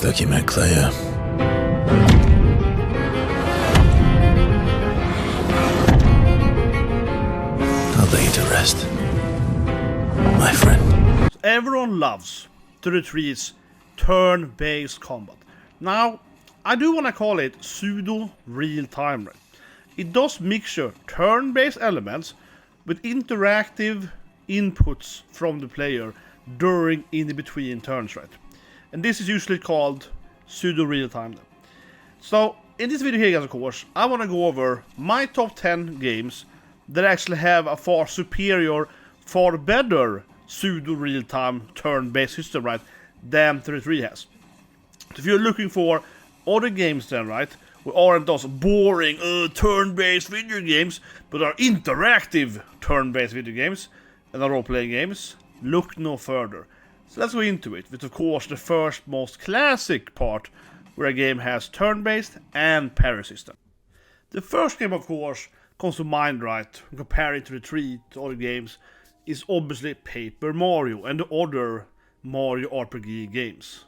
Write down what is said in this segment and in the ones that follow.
like you met Clair. I'll lay you to rest, my friend. Everyone loves to retreat's turn-based combat. Now, I do want to call it pseudo real-time. Right? It does mixture turn-based elements with interactive inputs from the player during in-between turns, right? And this is usually called pseudo real-time. So, in this video here, guys, of course, I want to go over my top 10 games that actually have a far superior, far better pseudo real-time turn-based system, right, than 33 has. So if you're looking for other games then, right, who aren't those boring turn-based video games, but are interactive turn-based video games and are role-playing games, look no further. So let's go into it with, of course, the first most classic part where a game has turn-based and parry system. The first game, of course, comes to mind, right, when comparing to Retreat to other games, is obviously Paper Mario and the other Mario RPG games.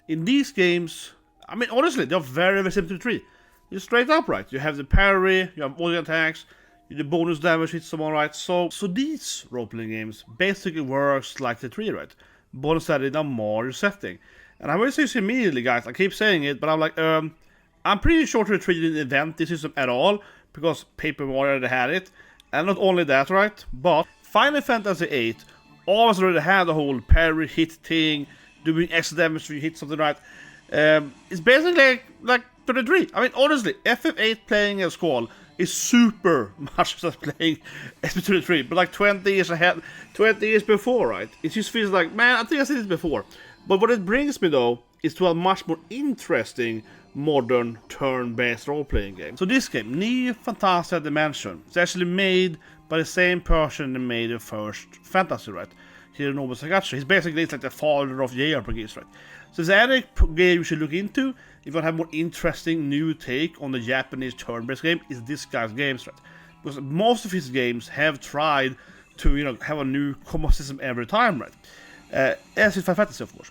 In these games, I mean, honestly, they're very, very similar to Retreat. You're straight up, right? You have the parry, you have all the attacks, you do bonus damage, hit someone, right? So these role-playing games basically works like the Retreat, right? Bonus that in a Mario setting. And I will say this immediately, guys, I keep saying it, but I'm like, I'm pretty sure Retreat didn't invent this system at all, because Paper Mario already had it. And not only that, right, but Final Fantasy VIII always already had the whole parry hit thing, doing extra damage when you hit something, right? It's basically like 33. I mean, honestly, FF8 playing as Squall is super much as playing SP23, but like 20 years ahead, 20 years before, right? It just feels like, man, I think I've seen this before. But what it brings me, though, is to a much more interesting modern turn-based role-playing game. So this game, New Fantasia Dimension, is actually made by the same person that made the first Fantasy, right? Hironobu Sakaguchi. He's basically like the father of JRPGs, right? So it's any game you should look into if you want to have more interesting new take on the Japanese turn-based game, is this guy's games, right? Because most of his games have tried to, you know, have a new combat system every time, right? As is Final Fantasy, of course.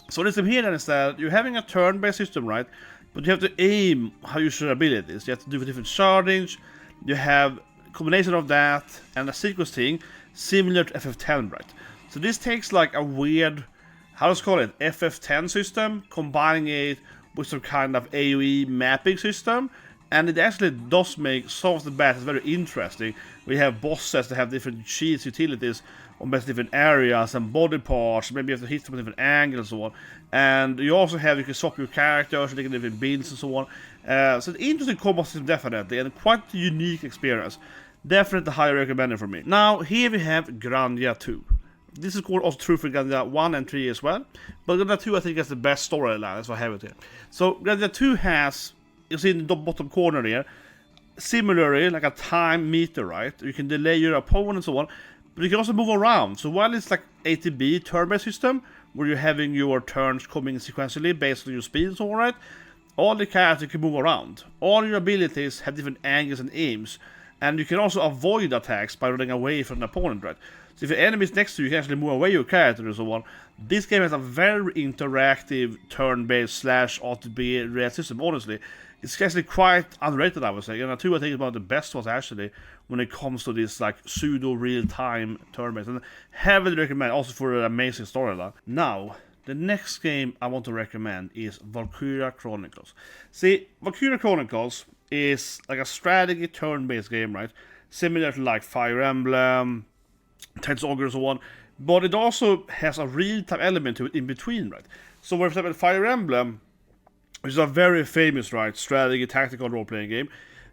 So this here then is that you're having a turn-based system, right? But you have to aim how you use your abilities. You have to do different shardings. You have a combination of that and a sequence thing similar to FF10, right? So this takes like a weird, how does call it, FF10 system, combining it with some kind of AoE mapping system. And it actually does make some of the battles very interesting. We have bosses that have different cheats, utilities on different areas and body parts. Maybe you have to hit from different angles and so on. And you also have, you can swap your characters, and different builds and so on. So it's an interesting combat system, definitely, and quite a unique experience. Definitely highly recommended for me. Now, here we have Grandia 2. This is also true for Grandia 1 and 3 as well. But Grandia 2, I think, has the best storyline. That's why I have it here. So, Grandia 2 has, you see in the bottom corner here, similarly, like a time meter, right? You can delay your opponent and so on. But you can also move around. So while it's like ATB turn-based system, where you're having your turns coming sequentially based on your speed and so on, right? All the characters can move around. All your abilities have different angles and aims. And you can also avoid attacks by running away from the opponent, right? So if your enemy is next to you, you can actually move away your character and so on. This game has a very interactive turn-based / ATB real system, honestly. It's actually quite underrated, I would say. And 2, I think, is one of the best ones, actually, when it comes to this, like, pseudo-real-time turn-based. And heavily recommend, also for an amazing storyline. Now, the next game I want to recommend is Valkyria Chronicles. See, Valkyria Chronicles is like a strategy turn-based game, right? Similar to, like, Fire Emblem, Tales of Ogre, and so on. But it also has a real-time element to it in between, right? So, for example, Fire Emblem, which is a very famous, right, strategy, tactical role-playing game.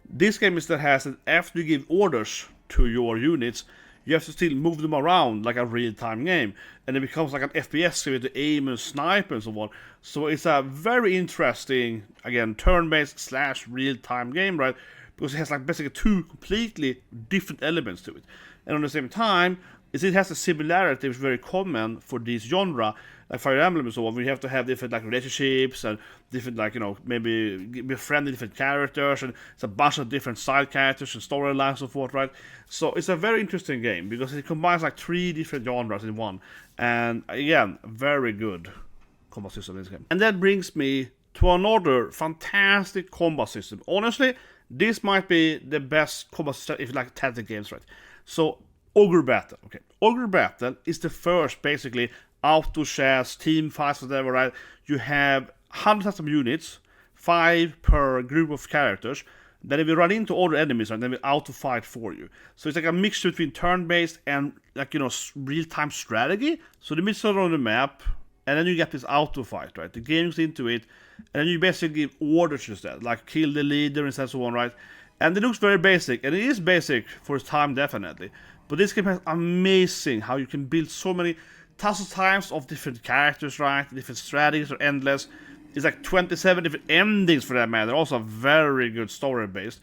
This game is that has that after you give orders to your units, you have to still move them around like a real-time game. And it becomes like an FPS game with the aim and snipe and so on. So it's a very interesting, again, turn-based / real-time game, right? Because it has like basically 2 completely different elements to it. And at the same time, it has a similarity which is very common for this genre, like Fire Emblem and so on, where you have to have different like relationships and different, like, you know, maybe befriend different characters, and it's a bunch of different side characters and storylines and so forth, right? So it's a very interesting game because it combines like 3 different genres in one, and again, very good combat system in this game. And that brings me to another fantastic combat system. Honestly, this might be the best combat system if you like tactical games, right? So, OGRE BATTLE. Okay, OGRE BATTLE is the first, basically, autochess, team fights, whatever, right? You have hundreds of units, 5 per group of characters. Then if you run into other enemies, right, then they will auto-fight for you. So it's like a mixture between turn-based and, like, you know, real-time strategy. So the middle on the map, and then you get this auto-fight, right? The game goes into it, and then you basically give orders instead, like kill the leader and so on, right? And it looks very basic, and it is basic for its time, definitely. But this game has amazing how you can build so many thousands of times of different characters, right? Different strategies are endless. It's like 27 different endings for that matter. They're also very good story based.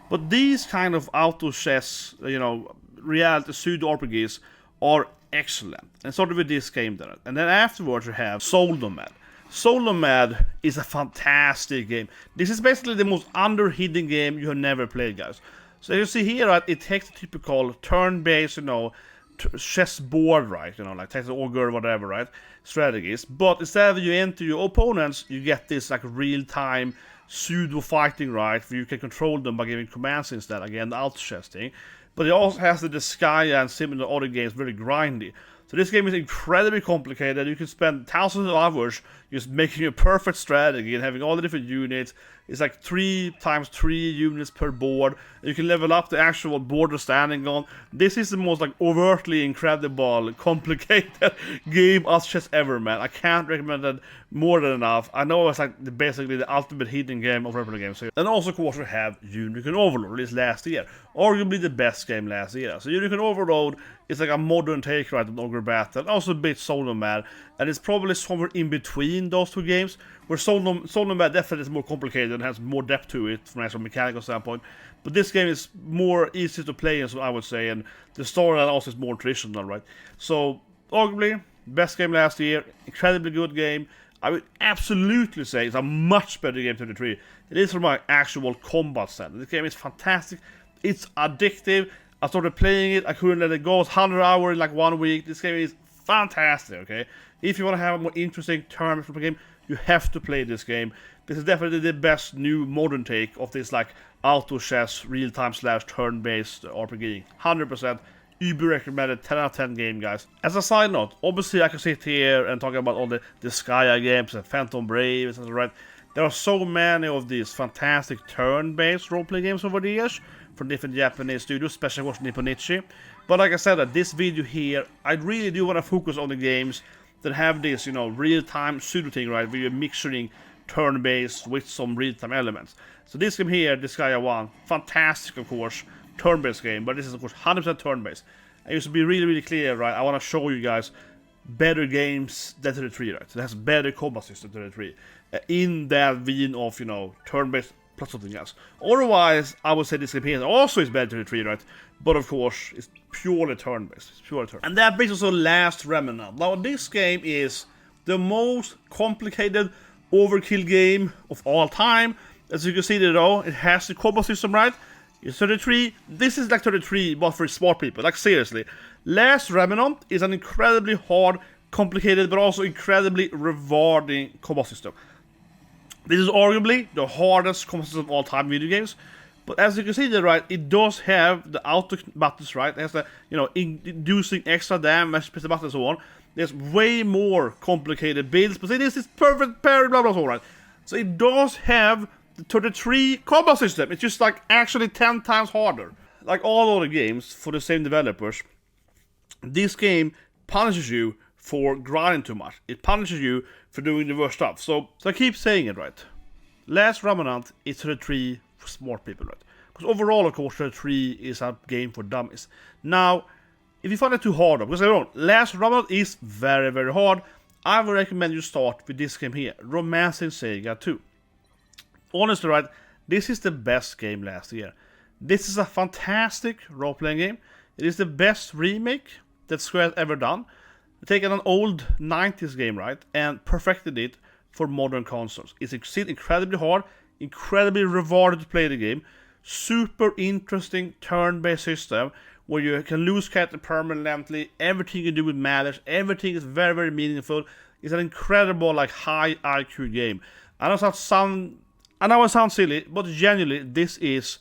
But these kind of auto chess, you know, reality pseudo RPGs are excellent. And started with this game then. And then afterwards you have Nomad. Nomad is a fantastic game. This is basically the most under-hidden game you have never played, guys. So you see here, right, it takes the typical turn-based, you know, chess board, right, you know, like takes the OGRE, whatever, right, strategies. But instead of you enter your opponents, you get this like real-time pseudo fighting, right, where you can control them by giving commands instead. Again, the autochess thing. But it also has the Disgaea and similar other games, very grindy. So this game is incredibly complicated. You can spend thousands of hours just making a perfect strategy and having all the different units. It's like 3 times 3 units per board. You can level up the actual board you're standing on. This is the most like overtly incredible, complicated game as chess ever, man. I can't recommend it more than enough. I know it's like basically the ultimate hidden game of RPG games. And also, of course, we have Unicorn Overlord, released last year. Arguably the best game last year. So Unicorn Overlord is like a modern take, right, on OGRE BATTLE. Also a bit Nomad, and it's probably somewhere in between those two games, where Nomad definitely is more complicated and has more depth to it from a mechanical standpoint. But this game is more easy to play, I would say, and the storyline also is more traditional, right? So, arguably, best game last year, incredibly good game. I would absolutely say it's a much better game than 3. It is from my actual combat standard. This game is fantastic. It's addictive. I started playing it, I couldn't let it go. It's 100 hours in like 1 week. This game is fantastic, okay? If you want to have a more interesting turn-based game, you have to play this game. This is definitely the best new modern take of this like auto chess, real-time / turn-based RPG. 100%. Uber recommended, 10 out of 10 game, guys. As a side note, obviously I can sit here and talk about all the Disgaea games and Phantom Brave, etc. Right? There are so many of these fantastic turn-based role-play games over the years from different Japanese studios, especially watching Nipponichi. But like I said, at this video here, I really do want to focus on the games that have this, you know, real-time pseudo thing, right, where you're mixing turn-based with some real-time elements. So this game here, Disgaea 1, fantastic, of course, turn-based game, but this is, of course, 100% turn-based. And just to be really, really clear, right, I want to show you guys better games than 3, right? So it has better combat system than 3. In that vein of, you know, turn-based plus something else. Otherwise, I would say this game here also is better than 3, right? But of course, it's purely turn-based. It's purely turn. And that brings us to last Remnant. Now, this game is the most complicated overkill game of all time. As you can see there, though, it has the combat system, right? It's 33. This is like 33, but for smart people. Like, seriously. Last Remnant is an incredibly hard, complicated, but also incredibly rewarding combat system. This is arguably the hardest combat system of all time in video games. But as you can see there, right, it does have the auto buttons, right? It has the, you know, inducing extra damage, press the button and so on. There's way more complicated builds, but this is perfect parry, blah, blah, blah, right? So it does have the 33 combat system. It's just like actually 10 times harder. Like all other games for the same developers, this game punishes you for grinding too much. It punishes you for doing the worst stuff. So I keep saying it, right? Last Remnant is 33 for smart people, right? Because overall, of course, 33 is a game for dummies. Now, if you find it too hard, because I don't, Last Remnant is very, very hard. I would recommend you start with this game here, Romancing Saga 2. Honestly, right, this is the best game last year. This is a fantastic role-playing game. It is the best remake that Square has ever done. They taken an old 90s game, right, and perfected it for modern consoles. It's incredibly hard, incredibly rewarding to play the game. Super interesting turn-based system where you can lose character permanently. Everything you do with matters. Everything is very, very meaningful. It's an incredible, like, high IQ game. I know it sounds silly, but genuinely, this is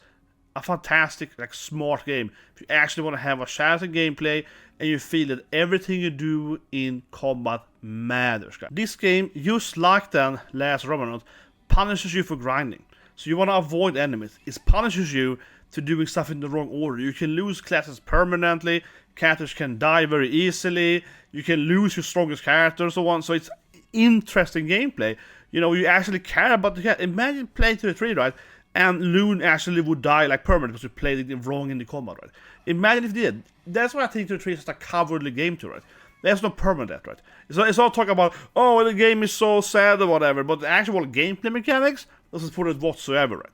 a fantastic, like, smart game. If you actually want to have a challenging gameplay and you feel that everything you do in combat matters. This game, just like the last Remnant, punishes you for grinding. So you want to avoid enemies. It punishes you to doing stuff in the wrong order. You can lose classes permanently. Characters can die very easily. You can lose your strongest character and so on. So it's interesting gameplay. You know, you actually care about the character. Imagine playing to the 3, right? And Loon actually would die like permanently because you played it wrong in the combat, right? Imagine if it did. That's why I think 3 is just a cowardly game to, right? There's no permanent, right? So it's all talk about, oh, the game is so sad or whatever, but the actual gameplay mechanics doesn't support it whatsoever, right?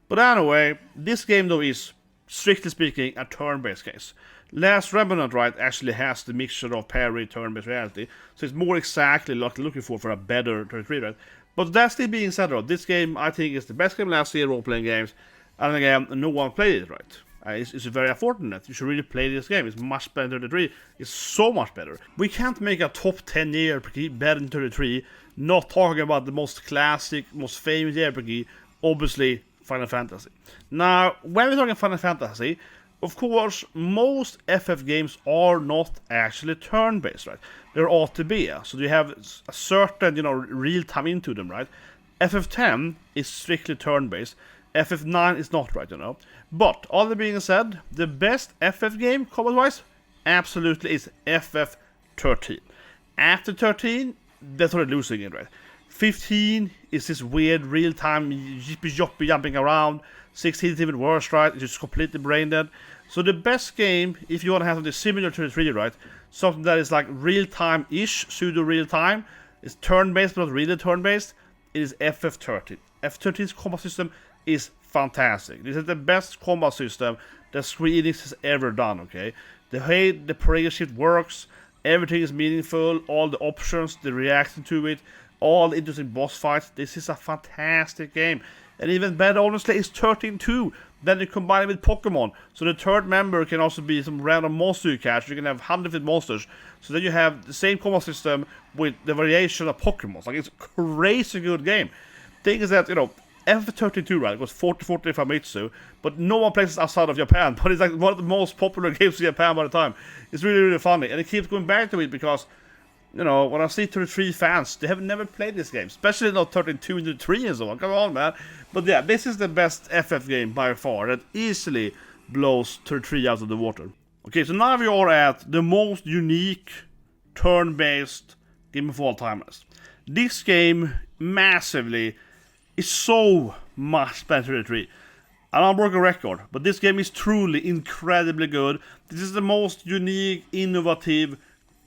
But anyway, this game though is, strictly speaking, a turn-based case. Last Remnant, right, actually has the mixture of parry, turn-based reality, so it's more exactly like looking for a better 3, right? But that still being said, though, this game I think is the best game last year role-playing games, and again, no one played it, right? It's very unfortunate. You should really play this game. It's much better than 33. It's so much better. We can't make a top 10 JRPG better than 33, not talking about the most classic, most famous JRPG, obviously Final Fantasy. Now, when we're talking Final Fantasy, of course, most FF games are not actually turn-based, right? They're ATB, so you have a certain, real-time into them, right? FF10 is strictly turn-based. FF9 is not, right, But, all that being said, the best FF game, combat-wise, absolutely is FF13. After 13, that's already losing it, right? 15 is this weird real-time yippy-yoppy jumping around. 16 is even worse, right? It's just completely brain-dead. So the best game, if you want to have something similar to the 3D, right? Something that is like real-time-ish, pseudo-real-time, is turn-based but not really turn-based, it is FF13. FF13's combat system is fantastic. This is the best combat system that Square Enix has ever done, okay? The way the parade shift works, everything is meaningful, all the options, the reaction to it, all the interesting boss fights. This is a fantastic game. And even better, honestly, is 13-2. Then you combine it with Pokemon. So the third member can also be some random monster you catch. You can have 100 different monsters. So then you have the same combat system with the variation of Pokemon. Like, it's a crazy good game. Thing is that, FF32, right, it was 40-40 Famitsu, but no one plays it outside of Japan. But it's like one of the most popular games in Japan by the time. It's really, really funny. And it keeps going back to it because, when I see 33 fans, they have never played this game. Especially not 13-2 and 3 and so on. Come on, man. But yeah, this is the best FF game by far. That easily blows 33 out of the water. Okay, so now we are at the most unique turn-based game of all time. This game, massively, is so much better than 3. And I'll break a record, but this game is truly incredibly good. This is the most unique, innovative,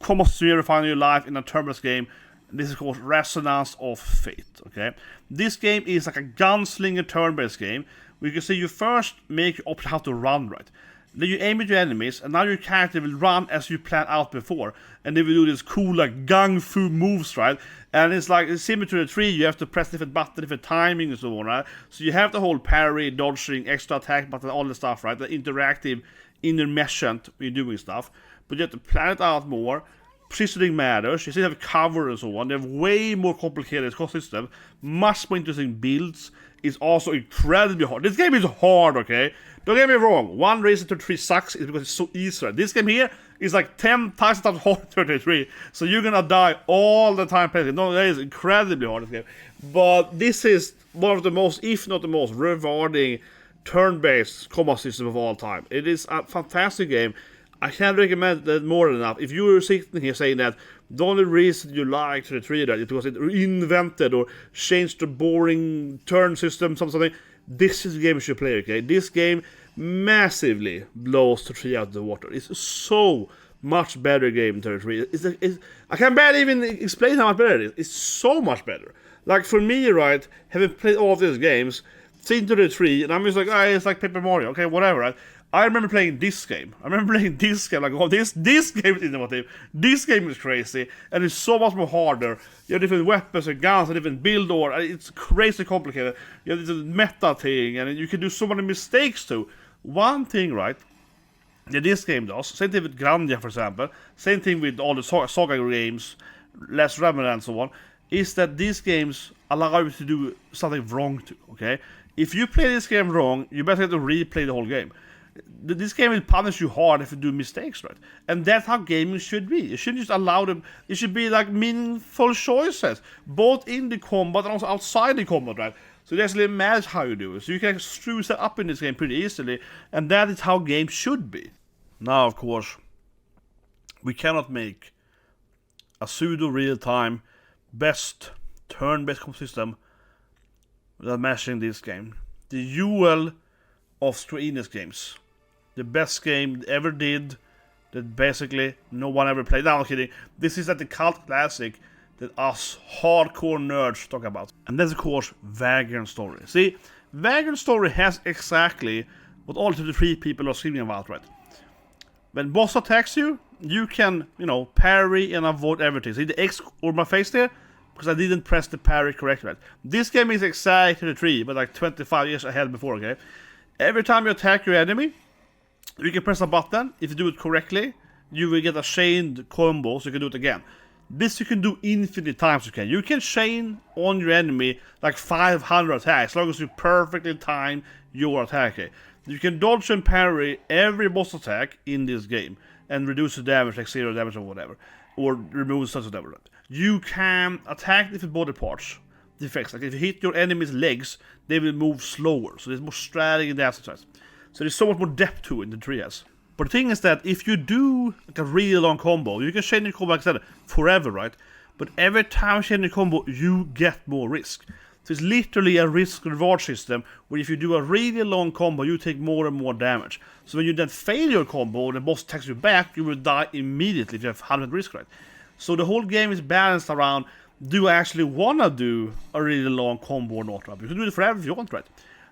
combat you ever find in your life in a turn-based game. This is called Resonance of Fate, okay? This game is like a gunslinger turn-based game, where you can see you first make your option how to run, right? Then you aim at your enemies, and now your character will run as you planned out before. And they will do this cool, like, gung fu moves, right? And it's like, it's similar to the 3, you have to press different buttons, different timing and so on, right? So you have the whole parry, dodging, extra attack button, all the stuff, right? The interactive, intermeshment when you're doing stuff. But you have to plan it out more. Positioning matters. You still have cover and so on. They have way more complicated cost system. Much more interesting builds. It's also incredibly hard. This game is hard, okay? Don't get me wrong. One reason 33 sucks is because it's so easy. Right? This game here is like 10 times harder than 33. So you're gonna die all the time playing it. No, that is incredibly hard, this game. But this is one of the most, if not the most, rewarding turn-based combat system of all time. It is a fantastic game. I can't recommend that more than enough. If you were sitting here saying that the only reason you like 33 is because it invented or changed the boring turn system, something, this is the game you should play, okay? This game massively blows 33 out of the water. It's so much better game than 33. I can barely even explain how much better it is. It's so much better. Like for me, right, having played all of these games, seen 33, and I'm just like, it's like Paper Mario, okay, whatever, right? I remember playing this game. Like, oh, this game is innovative. This game is crazy, and it's so much more harder. You have different weapons and guns and different build order. It's crazy complicated. You have this meta thing, and you can do so many mistakes too. One thing, right, that this game does, same thing with Grandia, for example, same thing with all the Saga games, less Remnant and so on, is that these games allow you to do something wrong too, okay? If you play this game wrong, you better have to replay the whole game. This game will punish you hard if you do mistakes, right? And that's how gaming should be. You shouldn't just allow them. It should be like meaningful choices, both in the combat and also outside the combat, right? So it actually matters how you do it. So you can screw that up in this game pretty easily, and that is how games should be. Now, of course, we cannot make a pseudo real-time best turn-based combat system without mashing this game. The jewel of Square Enix games. The best game ever did, that basically no one ever played. No, I'm kidding. This is like the cult classic that us hardcore nerds talk about. And that's of course Vagrant Story. See, Vagrant Story has exactly what all the three people are screaming about, right? When boss attacks you, you can, parry and avoid everything. See the X over my face there? Because I didn't press the parry correctly, right? This game is exactly the tree, but like 25 years ahead before, okay? Every time you attack your enemy, you can press a button. If you do it correctly, you will get a chained combo, so you can do it again. This you can do infinite times. You can chain on your enemy like 500 attacks, as long as you perfectly time your attack. Okay? You can dodge and parry every boss attack in this game, and reduce the damage, like 0 damage or whatever, or remove such a damage. You can attack different body parts. Effects. Like if you hit your enemy's legs, they will move slower. So there's more strategy in the exercise. So there's so much more depth to it in the tree has. But the thing is that if you do like a really long combo, you can chain your combo like I said forever, right? But every time you chain your combo, you get more risk. So it's literally a risk-reward system where if you do a really long combo, you take more and more damage. So when you then fail your combo and the boss attacks you back, you will die immediately if you have 100 risk, right? So the whole game is balanced around, do I actually want to do a really long combo or not? Right? You can do it forever if you want, right?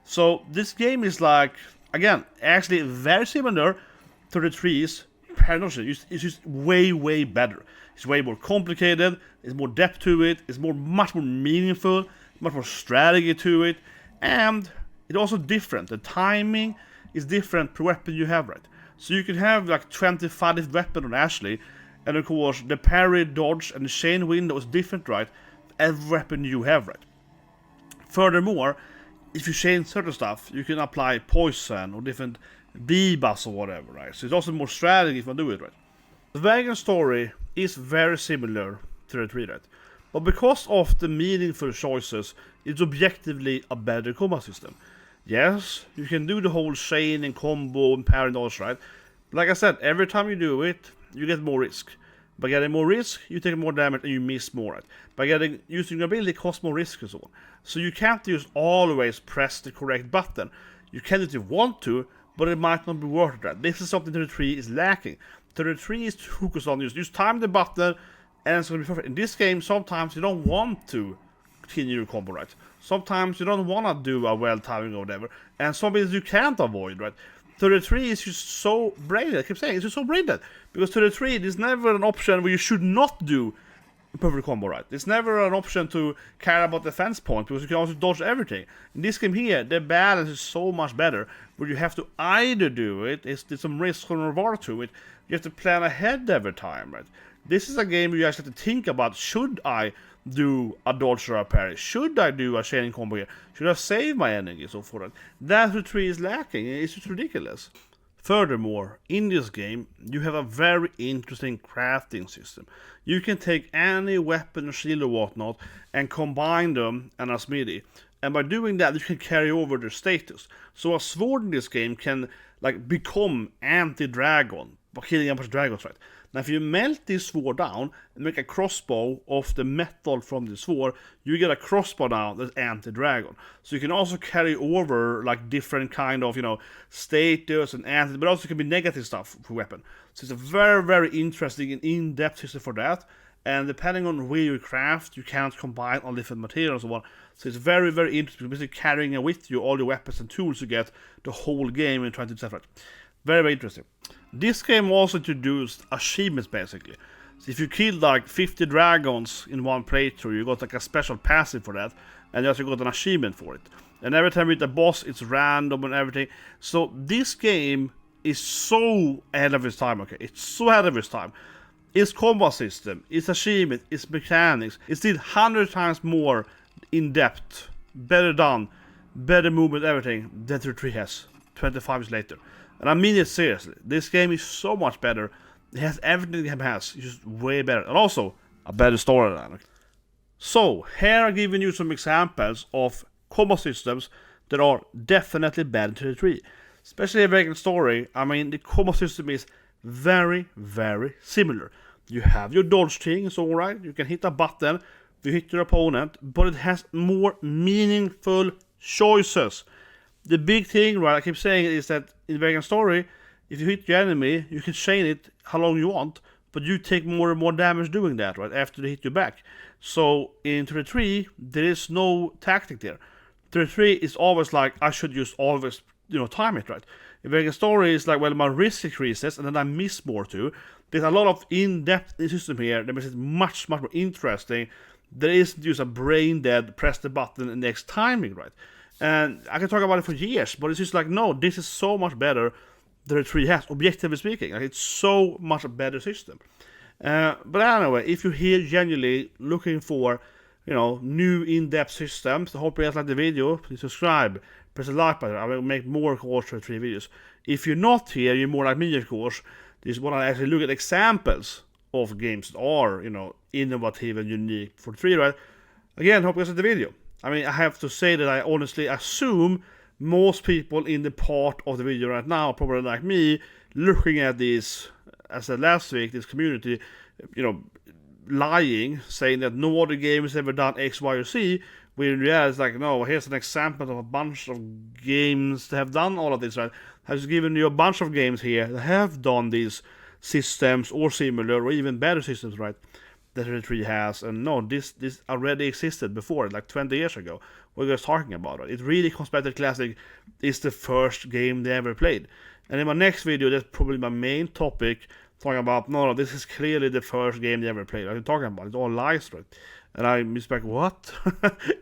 So this game is like, again, actually very similar to the trees. It's just way, way better. It's way more complicated, there's more depth to it, it's much more meaningful, much more strategy to it, and it's also different. The timing is different per weapon you have, right? So you can have like 25 weapons on Ashley, and of course, the parry, dodge, and the chain window is different, right? Every weapon you have, right? Furthermore, if you chain certain stuff, you can apply poison or different debuffs or whatever, right? So it's also more strategy if you do it, right? The Vagrant Story is very similar to the 3, right? But because of the meaningful choices, it's objectively a better combat system. Yes, you can do the whole chain and combo and parry and dodge, right? But like I said, every time you do it, you get more risk. By getting more risk, you take more damage and you miss more, right? By using your ability, it costs more risk and so on. So you can't just always press the correct button. You can if you want to, but it might not be worth it, right? This is something 33 is lacking. 33 is focused on just time the button and it's going to be perfect. In this game, sometimes you don't want to continue your combo, right? Sometimes you don't want to do a well timing or whatever, and some things you can't avoid, right? 33 is just so brilliant. I keep saying it's just so brilliant because 33 is never an option where you should not do a perfect combo, right? It's never an option to care about defense point because you can also dodge everything. In this game here, the balance is so much better where you have to either do it, there's some risk and reward to it, you have to plan ahead every time, right? This is a game where you actually have to think about, should I do a dodge or a parry? Should I do a chaining combo here? Should I save my energy and so forth? That 3 is lacking. It's just ridiculous. Furthermore, in this game, you have a very interesting crafting system. You can take any weapon or shield or whatnot and combine them in a smithy. And by doing that, you can carry over their status. So a sword in this game can become anti-dragon by killing a bunch of dragons, right? Now if you melt this sword down and make a crossbow of the metal from the sword, you get a crossbow now that's anti-dragon. So you can also carry over different kind of, status and anti, but also can be negative stuff for weapon. So it's a very, very interesting and in-depth system for that. And depending on where you craft, you can't combine all different materials and so on. So it's very, very interesting. Basically carrying with you all the weapons and tools you get the whole game and trying to separate. Very, very interesting. This game also introduced achievements basically. So if you killed 50 dragons in one playthrough, you got a special passive for that, and you also got an achievement for it. And every time you hit a boss, it's random and everything. So this game is so ahead of its time, okay? It's so ahead of its time. its combat system, its achievement, its mechanics, it's still 100 times more in depth, better done, better movement, everything than 3 has 25 years later. And I mean it seriously. This game is so much better. It has everything the game has. It's just way better. And also, a better storyline. So, here I'm giving you some examples of combat systems that are definitely better in 3. Especially in Vagrant Story, I mean, the combat system is very, very similar. You have your dodge thing, it's alright. You can hit a button, you hit your opponent, but it has more meaningful choices. The big thing, right, I keep saying is that in Vagrant Story, if you hit your enemy, you can chain it how long you want, but you take more and more damage doing that, right, after they hit you back. So in 3, there is no tactic there. 3 is always like, I should just always, time it, right? In Vagrant Story is like, well, my risk increases, and then I miss more too. There's a lot of in-depth system here that makes it much, much more interesting. There isn't just a brain dead, press the button and next timing, right? And I can talk about it for years, but it's just like, no, this is so much better than 3 has, objectively speaking. Like, it's so much a better system. But anyway, if you're here genuinely looking for, new in-depth systems, I hope you guys like the video. Please subscribe, press the like button. I will make more of course 3 videos. If you're not here, you're more like me, of course. This is when I actually look at examples of games that are, innovative and unique for 3, right? Again, hope you guys like the video. I mean, I have to say that I honestly assume most people in the part of the video right now, probably like me, looking at this, as I said last week, this community, lying, saying that no other game has ever done X, Y, or Z, when in reality it's like, no, here's an example of a bunch of games that have done all of this, right? I've just given you a bunch of games here that have done these systems or similar or even better systems, right? That 3 has, and no, this already existed before, like 20 years ago. What are you guys talking about? Right? It really comes back to classic. It's the first game they ever played. And in my next video, that's probably my main topic, talking about, no, this is clearly the first game they ever played. I'm talking about it's all lies, right? And I miss back, what?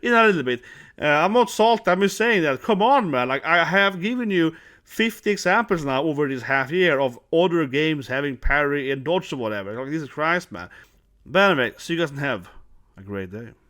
In a little bit. I'm not salty, I'm just saying that, come on, man. Like, I have given you 50 examples now over this half year of other games having parry and dodge or whatever. Like, Jesus Christ, man. But anyway, so you guys can have a great day.